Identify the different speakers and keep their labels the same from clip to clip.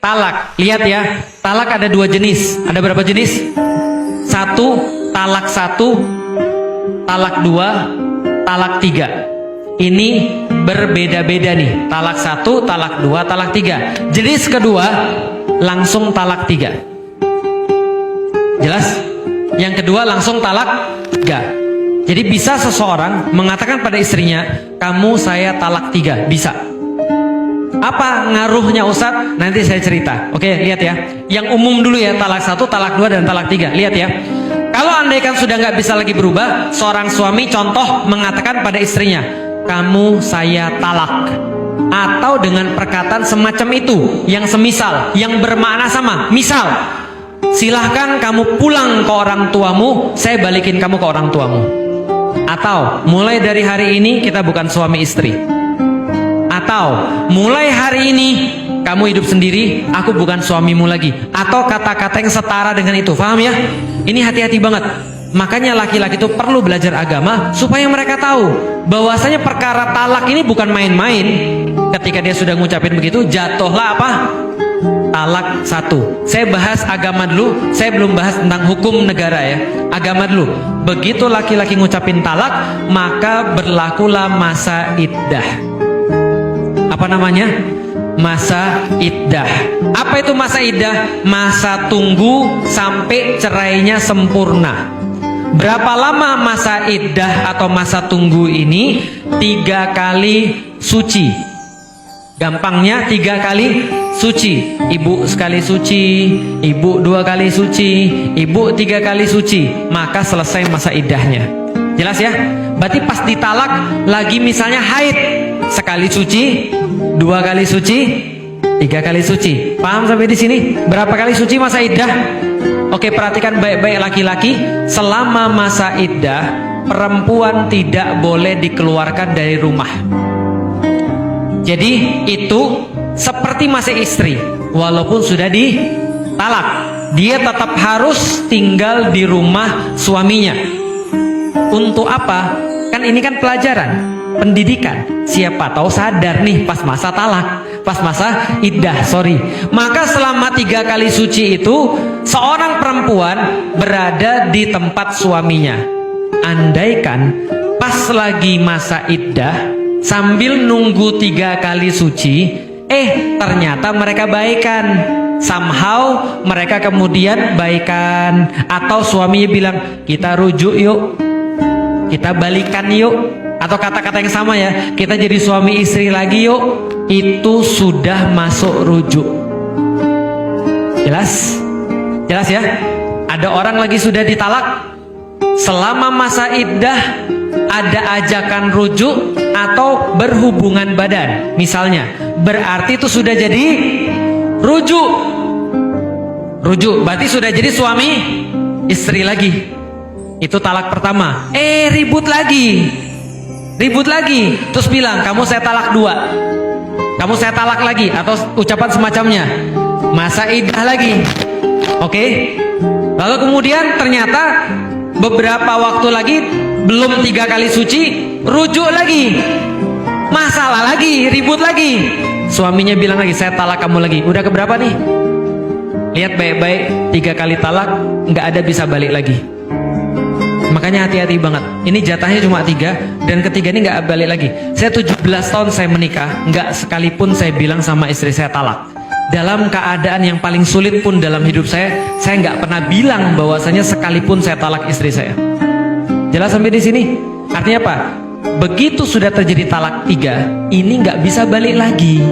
Speaker 1: talak. Lihat ya, talak ada dua jenis. Ada berapa jenis? Satu, talak dua, talak tiga. Ini berbeda-beda nih. Talak satu, talak dua, talak tiga. Jenis kedua langsung talak tiga. Jelas? Yang kedua langsung talak tiga. Jadi bisa seseorang mengatakan pada istrinya, kamu saya talak tiga. Bisa. Apa ngaruhnya Ustadz? Nanti saya cerita. Oke, lihat ya. Yang umum dulu ya, talak satu, talak dua, dan talak tiga. Lihat ya. Kalau andaikan sudah nggak bisa lagi berubah, seorang suami contoh mengatakan pada istrinya, kamu saya talak. Atau dengan perkataan semacam itu, yang semisal, yang bermakna sama. Misal, silahkan kamu pulang ke orang tuamu, saya balikin kamu ke orang tuamu. Atau, mulai dari hari ini kita bukan suami istri. Atau mulai hari ini kamu hidup sendiri, aku bukan suamimu lagi. Atau kata-kata yang setara dengan itu. Paham ya? Ini hati-hati banget. Makanya laki-laki itu perlu belajar agama supaya mereka tahu bahwasanya perkara talak ini bukan main-main. Ketika dia sudah ngucapin begitu, jatuhlah apa? Talak satu. Saya bahas agama dulu. Saya belum bahas tentang hukum negara ya. Agama dulu. Begitu laki-laki ngucapin talak, maka berlakulah masa iddah. Apa namanya? Masa iddah. Apa itu masa iddah? Masa tunggu sampai cerainya sempurna. Berapa lama masa iddah atau masa tunggu ini? 3 kali suci. Gampangnya 3 kali suci. Ibu sekali suci, ibu 2 kali suci, ibu 3 kali suci. Maka selesai masa iddahnya. Jelas ya? Berarti pas ditalak lagi misalnya haid, sekali suci, 2 kali suci, 3 kali suci. Paham sampai di sini? Berapa kali suci masa iddah? Oke, perhatikan baik-baik laki-laki. Selama masa iddah, perempuan tidak boleh dikeluarkan dari rumah. Jadi itu seperti masih istri, walaupun sudah ditalak, dia tetap harus tinggal di rumah suaminya. Untuk apa? Kan ini kan pelajaran, pendidikan. Siapa tahu sadar nih pas masa talak, pas masa iddah, Maka selama 3 kali suci itu, seorang perempuan berada di tempat suaminya. Andaikan pas lagi masa iddah, sambil nunggu 3 kali suci, ternyata mereka baikan. Somehow mereka kemudian baikan. Atau suaminya bilang, kita rujuk yuk, kita balikan yuk. Atau kata-kata yang sama ya, kita jadi suami istri lagi yuk. Itu sudah masuk rujuk. Jelas? Jelas ya? Ada orang lagi sudah ditalak, selama masa iddah ada ajakan rujuk atau berhubungan badan misalnya, berarti itu sudah jadi rujuk. Rujuk berarti sudah jadi suami istri lagi. Itu talak pertama. Ribut lagi, terus bilang, kamu saya talak 2, kamu saya talak lagi, atau ucapan semacamnya. Masa iddah lagi. Oke. Lalu kemudian ternyata beberapa waktu lagi, belum 3 kali suci, rujuk lagi, masalah lagi, ribut lagi. Suaminya bilang lagi, saya talak kamu lagi. Udah keberapa nih? Lihat baik-baik, 3 kali talak, nggak ada bisa balik lagi. Makanya hati-hati banget. Ini jatahnya cuma 3, dan ketiga ini nggak balik lagi. Saya 17 tahun saya menikah, nggak sekalipun saya bilang sama istri saya talak. Dalam keadaan yang paling sulit pun dalam hidup saya nggak pernah bilang bahwasanya sekalipun saya talak istri saya. Jelas sampai di sini? Artinya apa? Begitu sudah terjadi talak 3, ini nggak bisa balik lagi.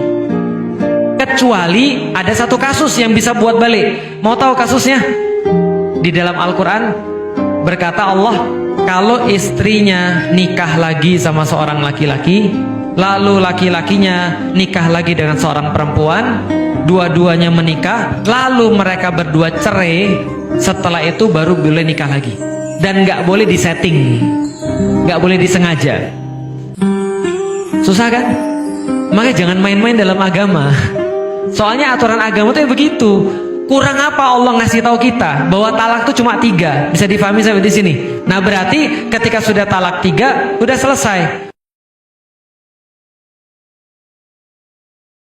Speaker 1: Kecuali ada satu kasus yang bisa buat balik. Mau tahu kasusnya? Di dalam Al-Quran berkata Allah, kalau istrinya nikah lagi sama seorang laki-laki, lalu laki-lakinya nikah lagi dengan seorang perempuan, dua-duanya menikah, lalu mereka berdua cerai, setelah itu baru boleh nikah lagi. Dan nggak boleh disetting, nggak boleh disengaja. Susah kan? Makanya jangan main-main dalam agama. Soalnya aturan agama tuh begitu. Kurang apa Allah ngasih tahu kita bahwa talak itu cuma 3. Bisa difahami sampai di sini. Nah berarti ketika sudah talak 3, udah selesai.